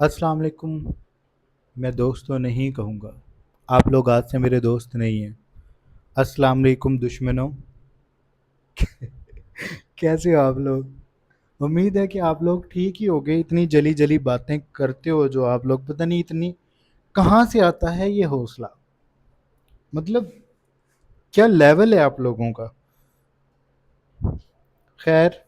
السلام علیکم. میں دوست تو نہیں کہوں گا. آپ لوگ آج سے میرے دوست نہیں ہیں. السلام علیکم دشمنوں. کیسے ہو آپ لوگ؟ امید ہے کہ آپ لوگ ٹھیک ہی ہوگے. اتنی جلی جلی باتیں کرتے ہو جو آپ لوگ، پتہ نہیں اتنی کہاں سے آتا ہے یہ حوصلہ. مطلب کیا لیول ہے آپ لوگوں کا. خیر،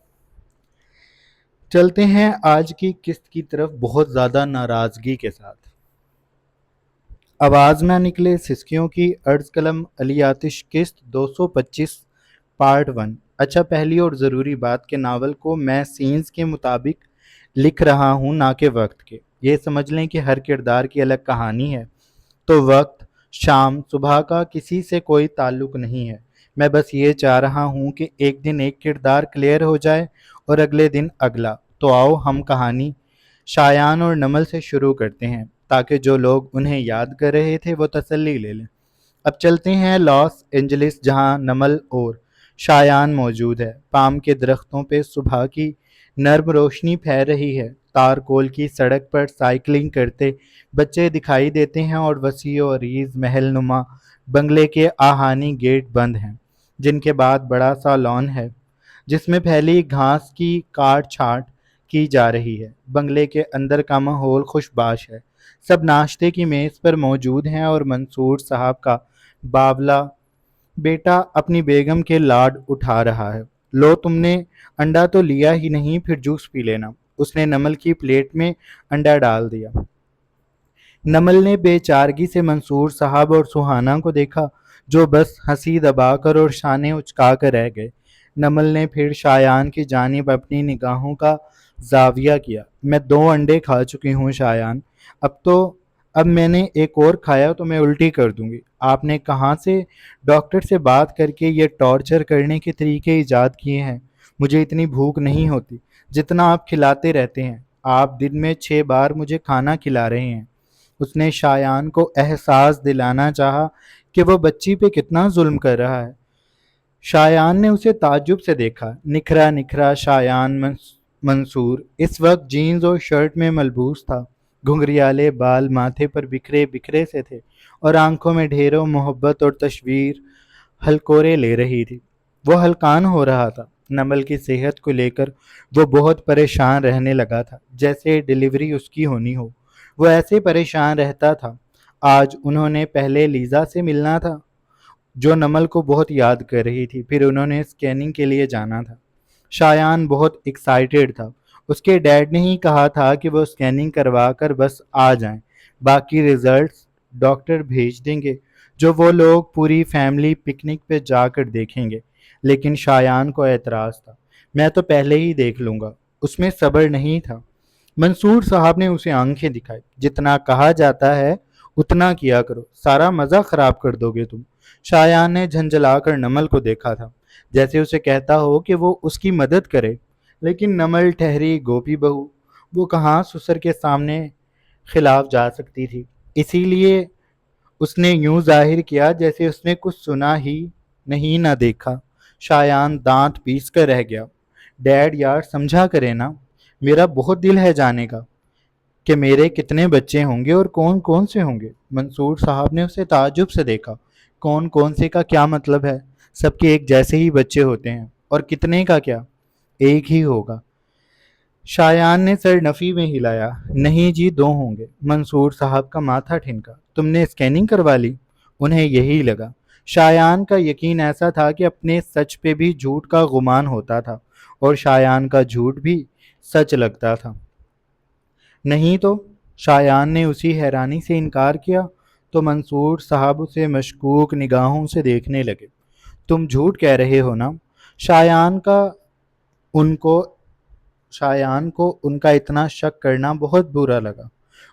چلتے ہیں آج کی قسط کی طرف بہت زیادہ ناراضگی کے ساتھ. آواز نہ نکلے سسکیوں کی ارض قلم علی آتش قسط 225 پارٹ 1. اچھا، پہلی اور ضروری بات کہ ناول کو میں سینز کے مطابق لکھ رہا ہوں، نہ کہ وقت کے. یہ سمجھ لیں کہ ہر کردار کی الگ کہانی ہے، تو وقت، شام، صبح کا کسی سے کوئی تعلق نہیں ہے. میں بس یہ چاہ رہا ہوں کہ ایک دن ایک کردار کلیئر ہو جائے اور اگلے دن اگلا. تو آؤ ہم کہانی شایان اور نمل سے شروع کرتے ہیں، تاکہ جو لوگ انہیں یاد کر رہے تھے وہ تسلی لے لیں. اب چلتے ہیں لاس اینجلس، جہاں نمل اور شایان موجود ہے. پام کے درختوں پہ صبح کی نرم روشنی پھیل رہی ہے. تارکول کی سڑک پر سائیکلنگ کرتے بچے دکھائی دیتے ہیں اور وسیع و عریض محل نما بنگلے کے آہانی گیٹ بند ہیں، جن کے بعد بڑا سا لان ہے جس میں پھیلی گھاس کی کاٹ چھانٹ کی جا رہی ہے. بنگلے کے اندر کا ماحول خوش باش ہے. سب ناشتے کی میز پر موجود ہیں اور منصور صاحب کا باولا بیٹا اپنی بیگم کے لاڈ اٹھا رہا ہے. لو، تم نے انڈا تو لیا ہی نہیں، پھر جوس پی لینا. اس نے نمل کی پلیٹ میں انڈا ڈال دیا. نمل نے بے چارگی سے منصور صاحب اور سہانا کو دیکھا، جو بس ہنسی دبا کر اور شانے اچکا کر رہ گئے. نمل نے پھر شایان کی جانب اپنی نگاہوں کا زاویہ کیا. میں 2 انڈے کھا چکی ہوں شایان. اب میں نے ایک اور کھایا تو میں الٹی کر دوں گی. آپ نے کہاں سے ڈاکٹر سے بات کر کے یہ ٹارچر کرنے کے طریقے ایجاد کیے ہیں؟ مجھے اتنی بھوک نہیں ہوتی جتنا آپ کھلاتے رہتے ہیں. آپ دن میں 6 بار مجھے کھانا کھلا رہے ہیں. اس نے شایان کو احساس دلانا چاہا کہ وہ بچی پہ کتنا ظلم کر رہا ہے. شایان نے اسے تعجب سے دیکھا. نکھرا نکھرا شایان منصور اس وقت جینز اور شرٹ میں ملبوس تھا. گھنگریالے بال ماتھے پر بکھرے بکھرے سے تھے اور آنکھوں میں ڈھیروں محبت اور تشویر ہلکورے لے رہی تھی. وہ ہلکان ہو رہا تھا. نمل کی صحت کو لے کر وہ بہت پریشان رہنے لگا تھا، جیسے ڈیلیوری اس کی ہونی ہو. وہ ایسے پریشان رہتا تھا. آج انہوں نے پہلے لیزا سے ملنا تھا، جو نمل کو بہت یاد کر رہی تھی. پھر انہوں نے اسکیننگ کے لیے جانا تھا. شایان بہت ایکسائٹیڈ تھا. اس کے ڈیڈ نے ہی کہا تھا کہ وہ اسکیننگ کروا کر بس آ جائیں، باقی ریزلٹس ڈاکٹر بھیج دیں گے، جو وہ لوگ پوری فیملی پکنک پہ جا کر دیکھیں گے. لیکن شایان کو اعتراض تھا. میں تو پہلے ہی دیکھ لوں گا. اس میں صبر نہیں تھا. منصور صاحب نے اسے آنکھیں دکھائی. جتنا کہا جاتا ہے اتنا کیا کرو، سارا مزہ خراب کر دو گے تم. شایان نے جھنجھلا کر نمل کو دیکھا تھا، جیسے اسے کہتا ہو کہ وہ اس کی مدد کرے. لیکن نمل ٹھہری گوپی بہو. وہ کہاں سسر کے سامنے خلاف جا سکتی تھی. اسی لیے اس نے یوں ظاہر کیا جیسے اس نے کچھ سنا ہی نہیں نہ دیکھا. شایان دانت پیس کر رہ گیا. ڈیڈ یار سمجھا کرے نا، میرا بہت دل ہے جانے کا کہ میرے کتنے بچے ہوں گے اور کون کون سے ہوں گے. منصور صاحب نے اسے تعجب سے دیکھا. کون کون سے کا کیا مطلب ہے؟ سب کے ایک جیسے ہی بچے ہوتے ہیں. اور کتنے کا کیا؟ ایک ہی ہوگا. شایان نے سر نفی میں ہلایا. نہیں جی، 2 ہوں گے. منصور صاحب کا ماتھا ٹھنکا. تم نے اسکیننگ کروا لی؟ انہیں یہی لگا. شایان کا یقین ایسا تھا کہ اپنے سچ پہ بھی جھوٹ کا گمان ہوتا تھا، اور شایان کا جھوٹ بھی سچ لگتا تھا. نہیں تو؟ شایان نے اسی حیرانی سے انکار کیا. تو منصور صاحب اسے مشکوک نگاہوں سے دیکھنے لگے. تم جھوٹ کہہ رہے ہو نا؟ شایان کا ان کو شایان کو ان کا اتنا شک کرنا بہت برا لگا.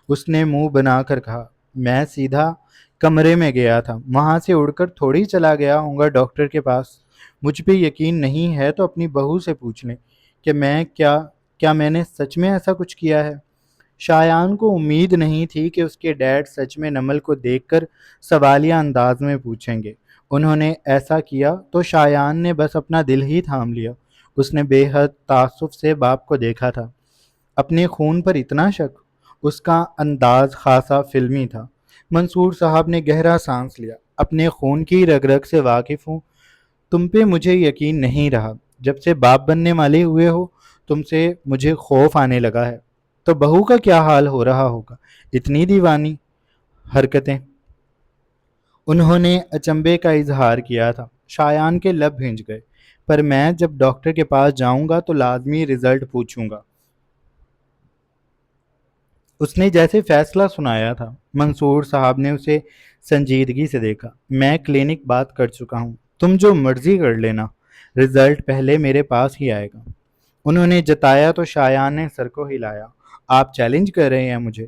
اس نے منہ بنا کر کہا، میں سیدھا کمرے میں گیا تھا، وہاں سے اڑ کر تھوڑی چلا گیا ہوں گا ڈاکٹر کے پاس. مجھ پہ یقین نہیں ہے تو اپنی بہو سے پوچھ لیں کہ کیا میں نے سچ میں ایسا کچھ کیا ہے. شایان کو امید نہیں تھی کہ اس کے ڈیڈ سچ میں نمل کو دیکھ کر سوالیہ انداز میں پوچھیں گے. انہوں نے ایسا کیا تو شایان نے بس اپنا دل ہی تھام لیا. اس نے بے حد تعصب سے باپ کو دیکھا تھا. اپنے خون پر اتنا شک؟ اس کا انداز خاصا فلمی تھا۔ منصور صاحب نے گہرا سانس لیا۔ اپنے خون کی رگ رگ سے واقف ہوں، تم پہ مجھے یقین نہیں رہا۔ جب سے باپ بننے والے ہوئے ہو تم سے مجھے خوف آنے لگا ہے۔ تو بہو کا کیا حال ہو رہا ہوگا؟ اتنی دیوانی حرکتیں۔ انہوں نے اچنبے کا اظہار کیا تھا۔ شایان کے لب بھنج گئے۔ پر میں جب ڈاکٹر کے پاس جاؤں گا تو لازمی رزلٹ پوچھوں گا۔ اس نے جیسے فیصلہ سنایا تھا۔ منصور صاحب نے اسے سنجیدگی سے دیکھا۔ میں کلینک بات کر چکا ہوں، تم جو مرضی کر لینا، رزلٹ پہلے میرے پاس ہی آئے گا۔ انہوں نے جتایا تو شایان نے سر کو ہلایا۔ آپ چیلنج کر رہے ہیں مجھے؟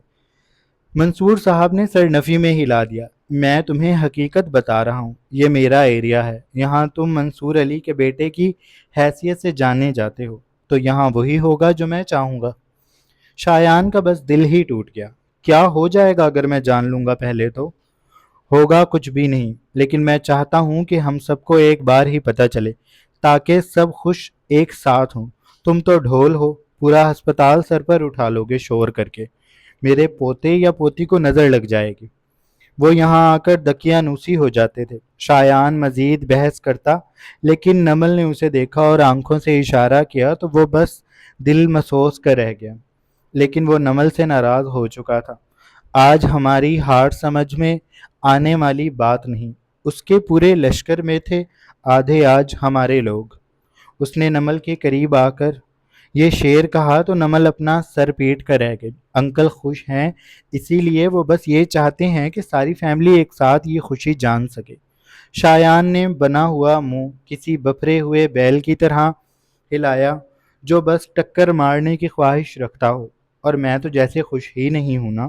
منصور صاحب نے سر نفی میں ہلا دیا۔ میں تمہیں حقیقت بتا رہا ہوں، یہ میرا ایریا ہے۔ یہاں تم منصور علی کے بیٹے کی حیثیت سے جانے جاتے ہو، تو یہاں وہی ہوگا جو میں چاہوں گا۔ شایان کا بس دل ہی ٹوٹ گیا۔ کیا ہو جائے گا اگر میں جان لوں گا؟ پہلے تو ہوگا کچھ بھی نہیں، لیکن میں چاہتا ہوں کہ ہم سب کو ایک بار ہی پتہ چلے تاکہ سب خوش ایک ساتھ ہوں۔ تم تو ڈھول ہو، پورا ہسپتال سر پر اٹھا لو گے شور کر کے، میرے پوتے یا پوتی کو نظر لگ جائے گی۔ وہ یہاں آ کر دقیانوسی ہو جاتے تھے۔ شایان مزید بحث کرتا، لیکن نمل نے اسے دیکھا اور آنکھوں سے اشارہ کیا تو وہ بس دل محسوس کر رہ گیا۔ لیکن وہ نمل سے ناراض ہو چکا تھا۔ آج ہماری ہار سمجھ میں آنے والی بات نہیں، اس کے پورے لشکر میں تھے آدھے آج ہمارے لوگ۔ اس نے نمل کے قریب آ کر یہ شعر کہا تو نمل اپنا سر پیٹ کر رہ گئی۔ انکل خوش ہیں، اسی لیے وہ بس یہ چاہتے ہیں کہ ساری فیملی ایک ساتھ یہ خوشی جان سکے۔ شایان نے بنا ہوا منہ کسی بپھرے ہوئے بیل کی طرح ہلایا جو بس ٹکر مارنے کی خواہش رکھتا ہو۔ اور میں تو جیسے خوش ہی نہیں ہوں نا۔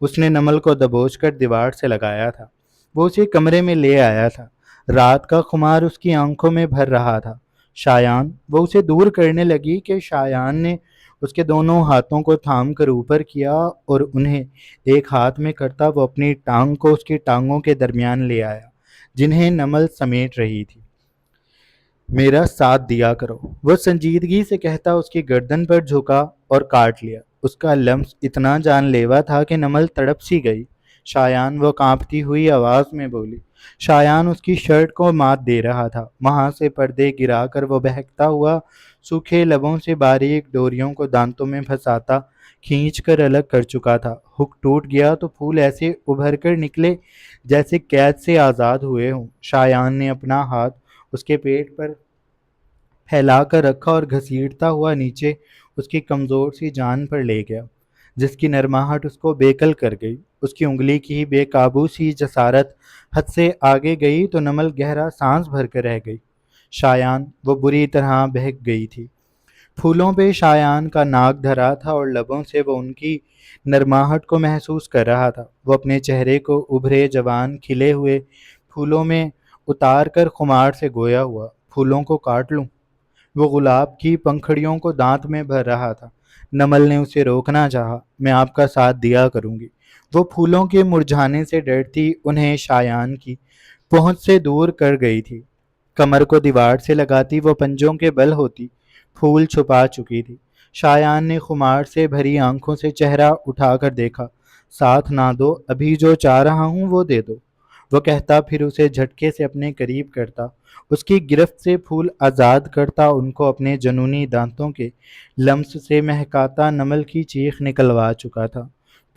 اس نے نمل کو دبوچ کر دیوار سے لگایا تھا۔ وہ اسے کمرے میں لے آیا تھا۔ رات کا خمار اس کی آنکھوں میں بھر رہا تھا۔ شایان، وہ اسے دور کرنے لگی کہ شایان نے اس کے دونوں ہاتھوں کو تھام کر اوپر کیا اور انہیں ایک ہاتھ میں کرتا وہ اپنی ٹانگ کو اس کی ٹانگوں کے درمیان لے آیا جنہیں نمل سمیٹ رہی تھی۔ میرا ساتھ دیا کرو، وہ سنجیدگی سے کہتا اس کی گردن پر جھکا اور کاٹ لیا۔ اس کا لمس اتنا جان لیوا تھا کہ نمل تڑپ سی گئی۔ شایان، وہ کانپتی ہوئی آواز میں بولی۔ شایان اس کی شرٹ کو مات دے رہا تھا۔ وہاں سے پردے گرا کر وہ بہکتا ہوا سوکھے لبوں سے باریک ڈوریوں کو دانتوں میں پھنساتا کھینچ کر الگ کر چکا تھا۔ ہک ٹوٹ گیا تو پھول ایسے ابھر کر نکلے جیسے قید سے آزاد ہوئے ہوں۔ شایان نے اپنا ہاتھ اس کے پیٹ پر پھیلا کر رکھا اور گھسیٹتا ہوا نیچے اس کی کمزور سی جان پر لے گیا، جس کی نرماہٹ اس کو بےکل کر گئی۔ اس کی انگلی کی بے قابو سی جسارت حد سے آگے گئی تو نمل گہرا سانس بھر کر رہ گئی۔ شایان، وہ بری طرح بہک گئی تھی۔ پھولوں پہ شایان کا ناک دھرا تھا اور لبوں سے وہ ان کی نرماہٹ کو محسوس کر رہا تھا۔ وہ اپنے چہرے کو ابھرے جوان کھلے ہوئے پھولوں میں اتار کر خمار سے گویا ہوا، پھولوں کو کاٹ لوں؟ وہ گلاب کی پنکھڑیوں کو دانت میں بھر رہا تھا۔ نمل نے اسے روکنا چاہا۔ میں آپ کا ساتھ دیا کروں گی۔ وہ پھولوں کے مرجھانے سے ڈرتی انہیں شایان کی پہنچ سے دور کر گئی تھی۔ کمر کو دیوار سے لگاتی وہ پنجوں کے بل ہوتی، پھول چھپا چکی تھی۔ شایان نے خمار سے بھری آنکھوں سے چہرہ اٹھا کر دیکھا۔ ساتھ نہ دو، ابھی جو چاہ رہا ہوں وہ دے دو، وہ کہتا پھر اسے جھٹکے سے اپنے قریب کرتا، اس کی گرفت سے پھول آزاد کرتا، ان کو اپنے جنونی دانتوں کے لمس سے مہکاتا۔ نمل کی چیخ نکلوا چکا تھا۔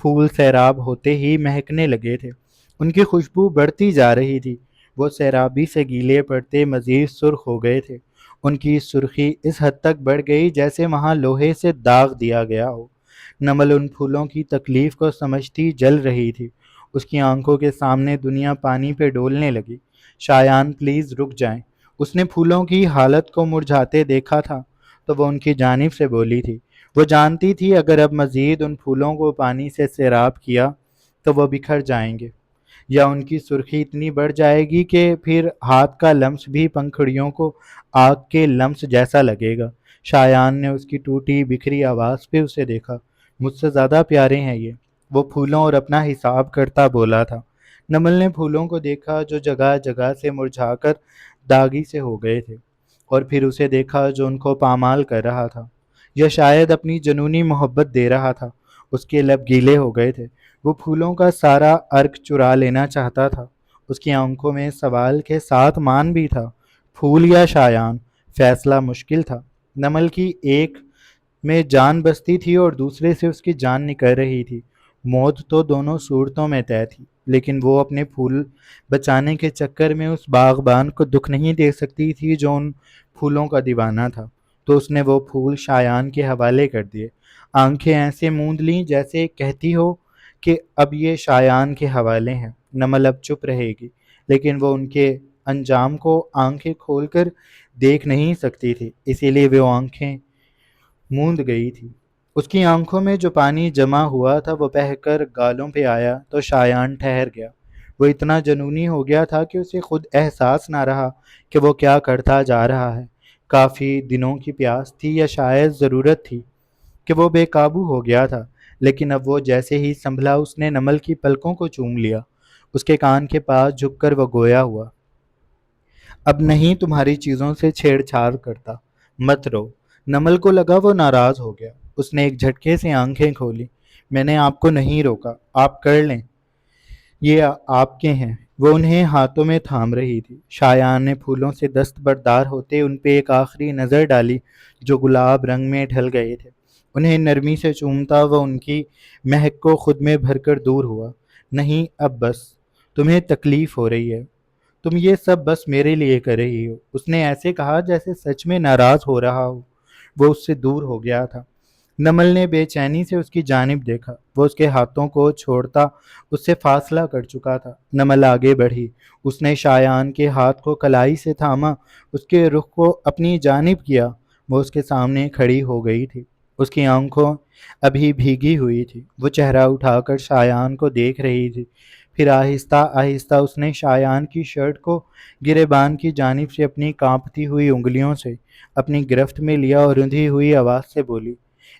پھول سیراب ہوتے ہی مہکنے لگے تھے، ان کی خوشبو بڑھتی جا رہی تھی۔ وہ سیرابی سے گیلے پڑتے مزید سرخ ہو گئے تھے۔ ان کی سرخی اس حد تک بڑھ گئی جیسے وہاں لوہے سے داغ دیا گیا ہو۔ نمل ان پھولوں کی تکلیف کو سمجھتی جل رہی تھی۔ اس کی آنکھوں کے سامنے دنیا پانی پہ ڈولنے لگی۔ شایان، پلیز رک جائیں۔ اس نے پھولوں کی حالت کو مرجھاتے دیکھا تھا تو وہ ان کی جانب سے بولی تھی۔ وہ جانتی تھی اگر اب مزید ان پھولوں کو پانی سے سیراب کیا تو وہ بکھر جائیں گے، یا ان کی سرخی اتنی بڑھ جائے گی کہ پھر ہاتھ کا لمس بھی پنکھڑیوں کو آگ کے لمس جیسا لگے گا۔ شایان نے اس کی ٹوٹی بکھری آواز پہ اسے دیکھا۔ مجھ سے زیادہ پیارے ہیں یہ، وہ پھولوں اور اپنا حساب کرتا بولا تھا۔ نمل نے پھولوں کو دیکھا جو جگہ جگہ سے مرجھا کر داغی سے ہو گئے تھے، اور پھر اسے دیکھا جو ان کو پامال کر رہا تھا، یا شاید اپنی جنونی محبت دے رہا تھا۔ اس کے لب گیلے ہو گئے تھے۔ وہ پھولوں کا سارا ارق چرا لینا چاہتا تھا۔ اس کی آنکھوں میں سوال کے ساتھ مان بھی تھا۔ پھول یا شایان؟ فیصلہ مشکل تھا۔ نمل کی ایک میں جان بستی تھی اور دوسرے سے اس کی جان نکل رہی تھی۔ موت تو دونوں صورتوں میں طے تھی، لیکن وہ اپنے پھول بچانے کے چکر میں اس باغبان کو دکھ نہیں دے سکتی تھی جو ان پھولوں کا دیوانہ تھا، تو اس نے وہ پھول شایان کے حوالے کر دیے۔ آنکھیں ایسے موند لیں جیسے کہتی ہو کہ اب یہ شایان کے حوالے ہیں۔ نمل اب چپ رہے گی، لیکن وہ ان کے انجام کو آنکھیں کھول کر دیکھ نہیں سکتی تھی، اسی لیے وہ آنکھیں موند گئی تھی۔ اس کی آنکھوں میں جو پانی جمع ہوا تھا وہ بہہ کر گالوں پہ آیا تو شایان ٹھہر گیا۔ وہ اتنا جنونی ہو گیا تھا کہ اسے خود احساس نہ رہا کہ وہ کیا کرتا جا رہا ہے۔ کافی دنوں کی پیاس تھی یا شاید ضرورت تھی کہ وہ بے قابو ہو گیا تھا، لیکن اب وہ جیسے ہی سنبھلا اس نے نمل کی پلکوں کو چوم لیا۔ اس کے کان کے پاس جھک کر وہ گویا ہوا، اب نہیں تمہاری چیزوں سے چھیڑ چھاڑ کرتا، مت رو۔ نمل کو لگا وہ ناراض ہو گیا۔ اس نے ایک جھٹکے سے آنکھیں کھولی۔ میں نے آپ کو نہیں روکا، آپ کر لیں، یہ آپ کے ہیں۔ وہ انہیں ہاتھوں میں تھام رہی تھی۔ شایان نے پھولوں سے دستبردار ہوتے ان پہ ایک آخری نظر ڈالی جو گلاب رنگ میں ڈھل گئے تھے۔ انہیں نرمی سے چومتا وہ ان کی مہک کو خود میں بھر کر دور ہوا۔ نہیں، اب بس، تمہیں تکلیف ہو رہی ہے، تم یہ سب بس میرے لیے کر رہی ہو۔ اس نے ایسے کہا جیسے سچ میں ناراض ہو رہا ہو۔ وہ اس سے دور ہو گیا تھا۔ نمل نے بے چینی سے اس کی جانب دیکھا۔ وہ اس کے ہاتھوں کو چھوڑتا اس سے فاصلہ کر چکا تھا۔ نمل آگے بڑھی۔ اس نے شایان کے ہاتھ کو کلائی سے تھاما، اس کے رخ کو اپنی جانب کیا۔ وہ اس کے سامنے کھڑی ہو گئی تھی۔ اس کی آنکھوں ابھی بھیگی ہوئی تھی۔ وہ چہرہ اٹھا کر شایان کو دیکھ رہی تھی۔ پھر آہستہ آہستہ اس نے شایان کی شرٹ کو گریبان کی جانب سے اپنی کانپتی ہوئی انگلیوں سے اپنی گرفت میں لیا اور رندھی ہوئی آواز سے بولی،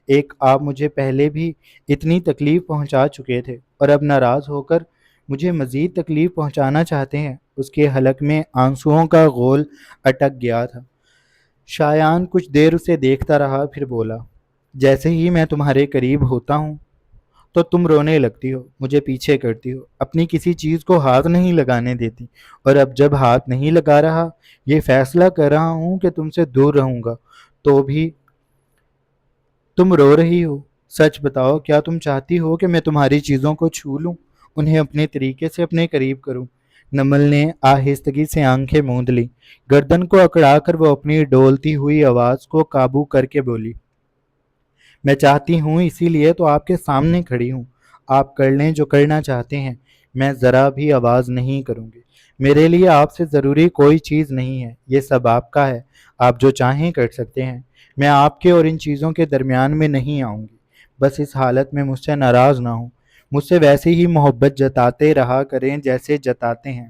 ایک آپ مجھے پہلے بھی اتنی تکلیف پہنچا چکے تھے اور اب ناراض ہو کر مجھے مزید تکلیف پہنچانا چاہتے ہیں۔ اس کے حلق میں آنسوؤں کا غول اٹک گیا تھا۔ شایان کچھ دیر اسے دیکھتا رہا، پھر بولا، جیسے ہی میں تمہارے قریب ہوتا ہوں تو تم رونے لگتی ہو، مجھے پیچھے کرتی ہو، اپنی کسی چیز کو ہاتھ نہیں لگانے دیتی، اور اب جب ہاتھ نہیں لگا رہا، یہ فیصلہ کر رہا ہوں کہ تم سے دور رہوں گا، تو بھی تم رو رہی ہو۔ سچ بتاؤ، کیا تم چاہتی ہو کہ میں تمہاری چیزوں کو چھو لوں، انہیں اپنے طریقے سے اپنے قریب کروں؟ نمل نے آہستگی سے آنکھیں موند لی۔ گردن کو اکڑا کر وہ اپنی ڈولتی ہوئی آواز کو قابو کر کے بولی، میں چاہتی ہوں، اسی لیے تو آپ کے سامنے کھڑی ہوں۔ آپ کر لیں جو کرنا چاہتے ہیں، میں ذرا بھی آواز نہیں کروں گی۔ میرے لیے آپ سے ضروری کوئی چیز نہیں ہے، یہ سب آپ کا ہے، آپ جو چاہیں کر سکتے ہیں۔ میں آپ کے اور ان چیزوں کے درمیان میں نہیں آؤں گی۔ بس اس حالت میں مجھ سے ناراض نہ ہوں، مجھ سے ویسے ہی محبت جتاتے رہا کریں جیسے جتاتے ہیں۔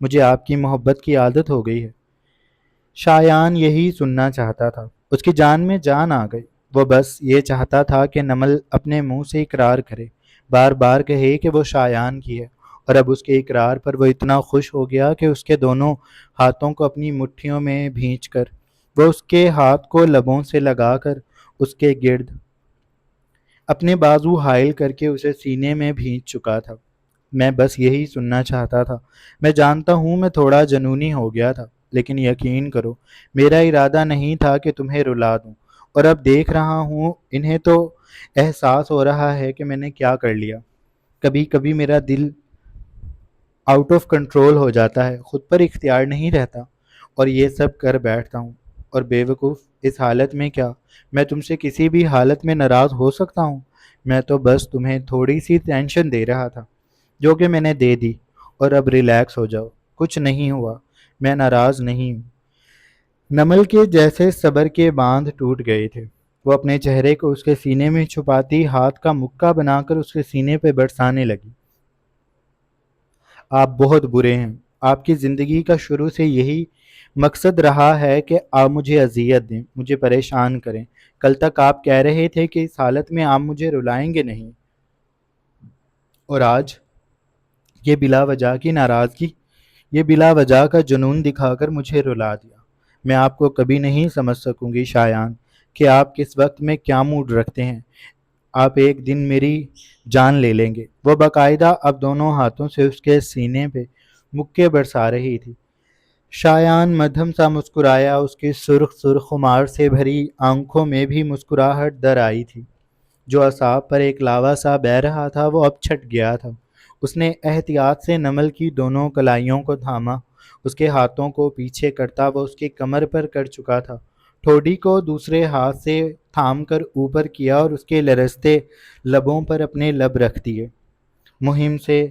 مجھے آپ کی محبت کی عادت ہو گئی ہے۔ شایان یہی سننا چاہتا تھا۔ اس کی جان میں جان آ گئی۔ وہ بس یہ چاہتا تھا کہ نمل اپنے منہ سے اقرار کرے، بار بار کہے کہ وہ شایان کی ہے، اور اب اس کے اقرار پر وہ اتنا خوش ہو گیا کہ اس کے دونوں ہاتھوں کو اپنی مٹھیوں میں بھینچ کر وہ اس کے ہاتھ کو لبوں سے لگا کر اس کے گرد اپنے بازو حائل کر کے اسے سینے میں بھینچ چکا تھا۔ میں بس یہی سننا چاہتا تھا۔ میں جانتا ہوں میں تھوڑا جنونی ہو گیا تھا، لیکن یقین کرو میرا ارادہ نہیں تھا کہ تمہیں رلا دوں، اور اب دیکھ رہا ہوں انہیں تو احساس ہو رہا ہے کہ میں نے کیا کر لیا۔ کبھی کبھی میرا دل آؤٹ آف کنٹرول ہو جاتا ہے، خود پر اختیار نہیں رہتا، اور یہ سب کر بیٹھتا ہوں۔ اور بے وقوف، اس حالت میں کیا میں تم سے کسی بھی حالت میں ناراض ہو سکتا ہوں؟ میں تو بس تمہیں تھوڑی سی ٹینشن دے رہا تھا، جو کہ میں نے دے دی، اور اب ریلیکس ہو جاؤ، کچھ نہیں ہوا، میں ناراض نہیں ہوں۔ نمل کے جیسے صبر کے باندھ ٹوٹ گئے تھے۔ وہ اپنے چہرے کو اس کے سینے میں چھپاتی ہاتھ کا مکہ بنا کر اس کے سینے پہ برسانے لگی۔ آپ بہت برے ہیں، آپ کی زندگی کا شروع سے یہی مقصد رہا ہے کہ آپ مجھے اذیت دیں، مجھے پریشان کریں۔ کل تک آپ کہہ رہے تھے کہ اس حالت میں آپ مجھے رلائیں گے نہیں، اور آج یہ بلا وجہ کی ناراضگی، یہ بلا وجہ کا جنون دکھا کر مجھے رلا دیا۔ میں آپ کو کبھی نہیں سمجھ سکوں گی شایان، کہ آپ کس وقت میں کیا موڈ رکھتے ہیں۔ آپ ایک دن میری جان لے لیں گے۔ وہ باقاعدہ اب دونوں ہاتھوں سے اس کے سینے پہ مکے برسا رہی تھی۔ شایان مدھم سا مسکرایا، اس کی سرخ سرخ خمار سے بھری آنکھوں میں بھی مسکراہٹ در آئی تھی۔ جو اعصاب پر ایک لاوا سا بہہ رہا تھا وہ اب چھٹ گیا تھا۔ اس نے احتیاط سے نمل کی دونوں کلائیوں کو تھاما، اس کے ہاتھوں کو پیچھے کرتا وہ اس کی کمر پر کر چکا تھا، ٹھوڑی کو دوسرے ہاتھ سے تھام کر اوپر کیا اور اس کے لرزتے لبوں پر اپنے لب رکھ دیے۔ مہم سے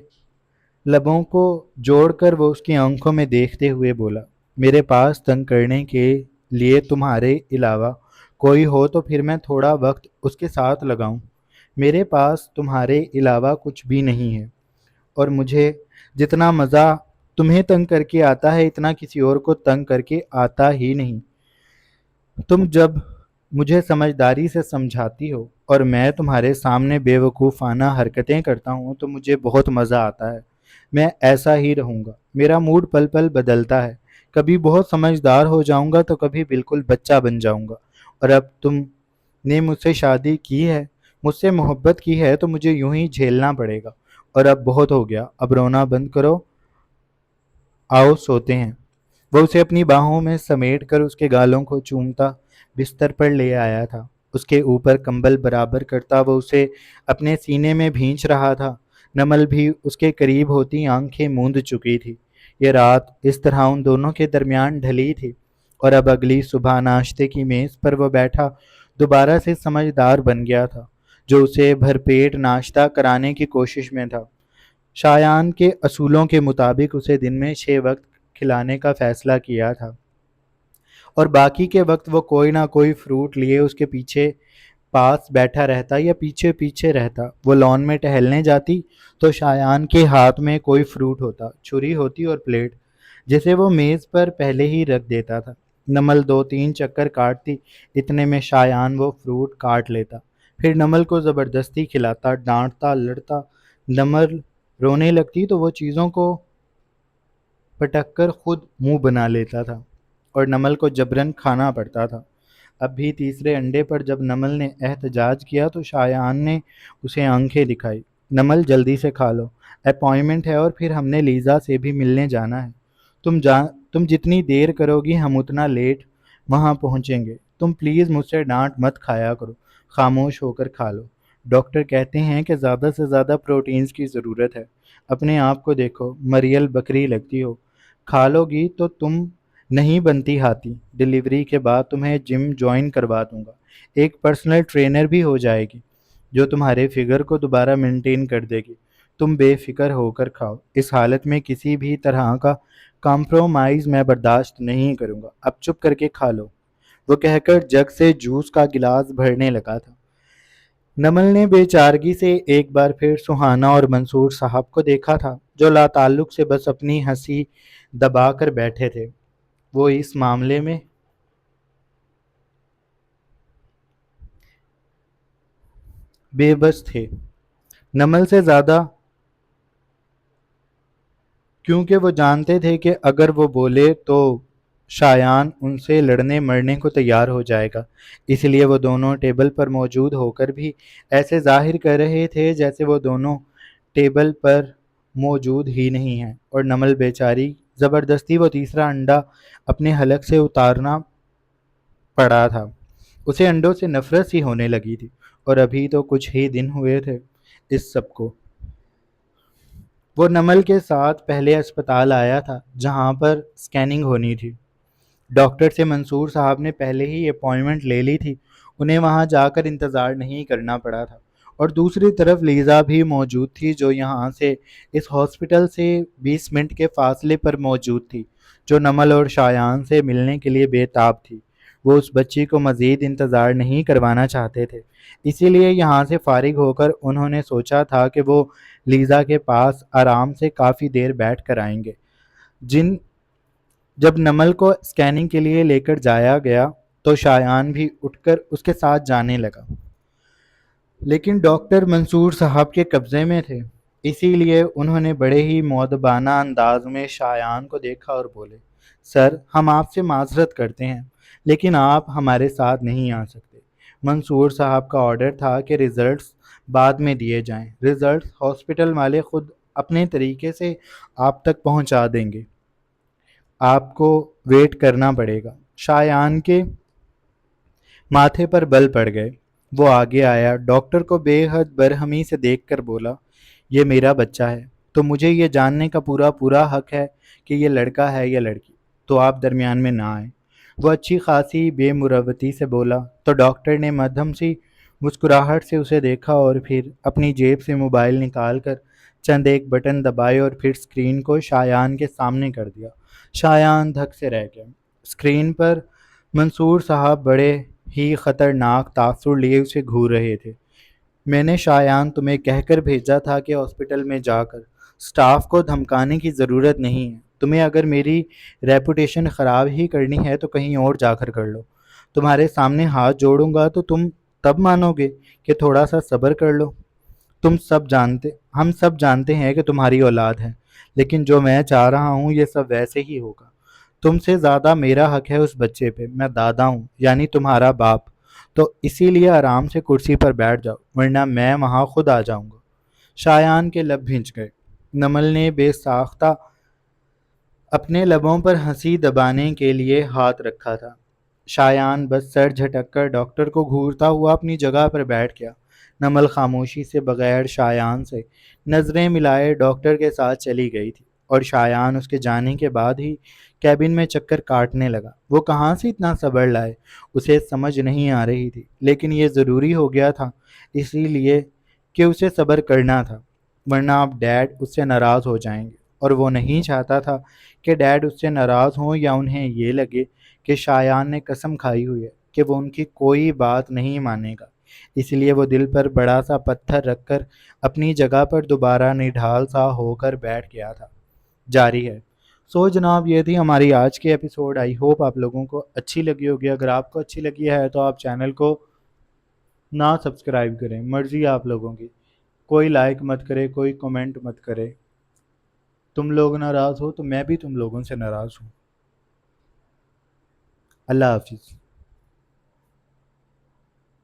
لبوں کو جوڑ کر وہ اس کی آنکھوں میں دیکھتے ہوئے بولا، میرے پاس تنگ کرنے کے لیے تمہارے علاوہ کوئی ہو تو پھر میں تھوڑا وقت اس کے ساتھ لگاؤں۔ میرے پاس تمہارے علاوہ کچھ بھی نہیں ہے، اور مجھے جتنا مزہ تمہیں تنگ کر کے آتا ہے اتنا کسی اور کو تنگ کر کے آتا ہی نہیں۔ تم جب مجھے سمجھداری سے سمجھاتی ہو اور میں تمہارے سامنے بے وقوفانہ حرکتیں کرتا ہوں تو مجھے بہت مزہ آتا ہے۔ میں ایسا ہی رہوں گا۔ میرا موڈ پل پل بدلتا ہے، کبھی بہت سمجھدار ہو جاؤں گا تو کبھی بالکل بچہ بن جاؤں گا۔ اور اب تم نے مجھ سے شادی کی ہے، مجھ سے محبت کی ہے، تو مجھے یوں ہی جھیلنا پڑے گا۔ اور اب بہت ہو گیا، اب رونا بند کرو، آؤ سوتے ہیں۔ وہ اسے اپنی باہوں میں سمیٹ کر اس کے گالوں کو چومتا بستر پر لے آیا تھا، اس کے اوپر کمبل برابر کرتا وہ اسے اپنے سینے میں بھینچ رہا تھا۔ نمل بھی اس کے قریب ہوتی آنکھیں موند چکی تھی۔ یہ رات اس طرح ان دونوں کے درمیان ڈھلی تھی، اور اب اگلی صبح ناشتے کی میز پر وہ بیٹھا دوبارہ سے سمجھدار بن گیا تھا، جو اسے بھرپیٹ ناشتہ کرانے کی کوشش میں تھا۔ شایان کے اصولوں کے مطابق اسے دن میں 6 وقت کھلانے کا فیصلہ کیا تھا، اور باقی کے وقت وہ کوئی نہ کوئی فروٹ لیے اس کے پیچھے پاس بیٹھا رہتا یا پیچھے پیچھے رہتا۔ وہ لان میں ٹہلنے جاتی تو شایان کے ہاتھ میں کوئی فروٹ ہوتا، چھری ہوتی اور پلیٹ، جسے وہ میز پر پہلے ہی رکھ دیتا تھا۔ نمل 2-3 چکر کاٹتی، اتنے میں شایان وہ فروٹ کاٹ لیتا، پھر نمل کو زبردستی کھلاتا، ڈانٹتا، لڑتا۔ نمل رونے لگتی تو وہ چیزوں کو پٹک کر خود منہ بنا لیتا تھا، اور نمل کو جبرن کھانا پڑتا تھا۔ اب بھی تیسرے انڈے پر جب نمل نے احتجاج کیا تو شایان نے اسے آنکھیں دکھائی۔ نمل جلدی سے کھا لو، اپائنٹمنٹ ہے اور پھر ہم نے لیزا سے بھی ملنے جانا ہے۔ تم جتنی دیر کرو گی ہم اتنا لیٹ وہاں پہنچیں گے۔ تم پلیز مجھ سے ڈانٹ مت کھایا کرو، خاموش ہو کر کھا لو۔ ڈاکٹر کہتے ہیں کہ زیادہ سے زیادہ پروٹینز کی ضرورت ہے۔ اپنے آپ کو دیکھو، مریل بکری لگتی ہو۔ کھا لو گی تو تم نہیں بنتی ہاتھی۔ ڈیلیوری کے بعد تمہیں جم جوائن کروا دوں گا، ایک پرسنل ٹرینر بھی ہو جائے گی جو تمہارے فگر کو دوبارہ مینٹین کر دے گی۔ تم بے فکر ہو کر کھاؤ، اس حالت میں کسی بھی طرح کا کمپرومائز میں برداشت نہیں کروں گا۔ اب چپ کر کے کھا لو۔ وہ کہہ کر جگ سے جوس کا گلاس بھرنے لگا تھا۔ نمل نے بے چارگی سے ایک بار پھر سہانا اور منصور صاحب کو دیکھا تھا، جو لا تعلق سے بس اپنی ہنسی دبا کر بیٹھے تھے۔ وہ اس معاملے میں بے بس تھے، نمل سے زیادہ، کیونکہ وہ جانتے تھے کہ اگر وہ بولے تو شایان ان سے لڑنے مرنے کو تیار ہو جائے گا۔ اس لیے وہ دونوں ٹیبل پر موجود ہو کر بھی ایسے ظاہر کر رہے تھے جیسے وہ دونوں ٹیبل پر موجود ہی نہیں ہیں، اور نمل بیچاری زبردستی وہ تیسرا انڈا اپنے حلق سے اتارنا پڑا تھا۔ اسے انڈوں سے نفرت سی ہونے لگی تھی، اور ابھی تو کچھ ہی دن ہوئے تھے اس سب کو۔ وہ نمل کے ساتھ پہلے اسپتال آیا تھا جہاں پر سکیننگ ہونی تھی۔ ڈاکٹر سے منصور صاحب نے پہلے ہی اپائنٹمنٹ لے لی تھی، انہیں وہاں جا کر انتظار نہیں کرنا پڑا تھا۔ اور دوسری طرف لیزا بھی موجود تھی، جو یہاں سے اس ہاسپٹل سے 20 منٹ کے فاصلے پر موجود تھی، جو نمل اور شایان سے ملنے کے لیے بے تاب تھی۔ وہ اس بچی کو مزید انتظار نہیں کروانا چاہتے تھے، اسی لیے یہاں سے فارغ ہو کر انہوں نے سوچا تھا کہ وہ لیزا کے پاس آرام سے کافی دیر بیٹھ کر آئیں گے۔ جب نمل کو اسکیننگ کے لیے لے کر جایا گیا تو شایان بھی اٹھ کر اس کے ساتھ جانے لگا، لیکن ڈاکٹر منصور صاحب کے قبضے میں تھے، اسی لیے انہوں نے بڑے ہی مؤدبانہ انداز میں شایان کو دیکھا اور بولے، سر ہم آپ سے معذرت کرتے ہیں لیکن آپ ہمارے ساتھ نہیں آ سکتے۔ منصور صاحب کا آرڈر تھا کہ رزلٹس بعد میں دیے جائیں، رزلٹس ہاسپٹل والے خود اپنے طریقے سے آپ تک پہنچا دیں گے، آپ کو ویٹ کرنا پڑے گا۔ شایان کے ماتھے پر بل پڑ گئے۔ وہ آگے آیا، ڈاکٹر کو بے حد برہمی سے دیکھ کر بولا، یہ میرا بچہ ہے، تو مجھے یہ جاننے کا پورا حق ہے کہ یہ لڑکا ہے یا لڑکی، تو آپ درمیان میں نہ آئیں۔ وہ اچھی خاصی بے مروتی سے بولا تو ڈاکٹر نے مدھم سی مسکراہٹ سے اسے دیکھا اور پھر اپنی جیب سے موبائل نکال کر چند ایک بٹن دبائے اور پھر اسکرین کو شایان کے سامنے کر دیا۔ شایان دھک سے رہ گیا۔ اسکرین پر منصور صاحب بڑے ہی خطرناک تاثر لیے اسے گھور رہے تھے۔ میں نے شایان تمہیں کہہ کر بھیجا تھا کہ ہاسپٹل میں جا کر سٹاف کو دھمکانے کی ضرورت نہیں ہے۔ تمہیں اگر میری ریپوٹیشن خراب ہی کرنی ہے تو کہیں اور جا کر لو۔ تمہارے سامنے ہاتھ جوڑوں گا تو تم تب مانو گے کہ تھوڑا سا صبر کر لو۔ ہم سب جانتے ہیں کہ تمہاری اولاد ہے، لیکن جو میں چاہ رہا ہوں یہ سب ویسے ہی ہوگا۔ تم سے زیادہ میرا حق ہے اس بچے پہ، میں دادا ہوں، یعنی تمہارا باپ، تو اسی لیے آرام سے کرسی پر بیٹھ جاؤ، ورنہ میں وہاں خود آ جاؤں گا۔ شایان کے لب بھنج گئے۔ نمل نے بے ساختہ اپنے لبوں پر ہنسی دبانے کے لیے ہاتھ رکھا تھا۔ شایان بس سر جھٹک کر ڈاکٹر کو گھورتا ہوا اپنی جگہ پر بیٹھ گیا۔ نمل خاموشی سے بغیر شایان سے نظریں ملائے ڈاکٹر کے ساتھ چلی گئی تھی، اور شایان اس کے جانے کے بعد ہی کیبن میں چکر کاٹنے لگا۔ وہ کہاں سے اتنا صبر لائے، اسے سمجھ نہیں آ رہی تھی، لیکن یہ ضروری ہو گیا تھا اسی لیے کہ اسے صبر کرنا تھا، ورنہ اب ڈیڈ اس سے ناراض ہو جائیں گے، اور وہ نہیں چاہتا تھا کہ ڈیڈ اس سے ناراض ہوں یا انہیں یہ لگے کہ شایان نے قسم کھائی ہوئی ہے کہ وہ ان کی کوئی بات نہیں مانے گا۔ اس لیے وہ دل پر بڑا سا پتھر رکھ کر اپنی جگہ پر دوبارہ نڈھال سا ہو کر بیٹھ گیا تھا۔ جاری ہے۔ سو جناب، یہ تھی ہماری آج کی ایپیسوڈ۔ آئی ہوپ آپ لوگوں کو اچھی لگی ہوگی۔ اگر آپ کو اچھی لگی ہے تو آپ چینل کو نہ سبسکرائب کریں، مرضی آپ لوگوں کی، کوئی لائک مت کرے، کوئی کمنٹ مت کرے۔ تم لوگ ناراض ہو تو میں بھی تم لوگوں سے ناراض ہوں۔ اللہ حافظ۔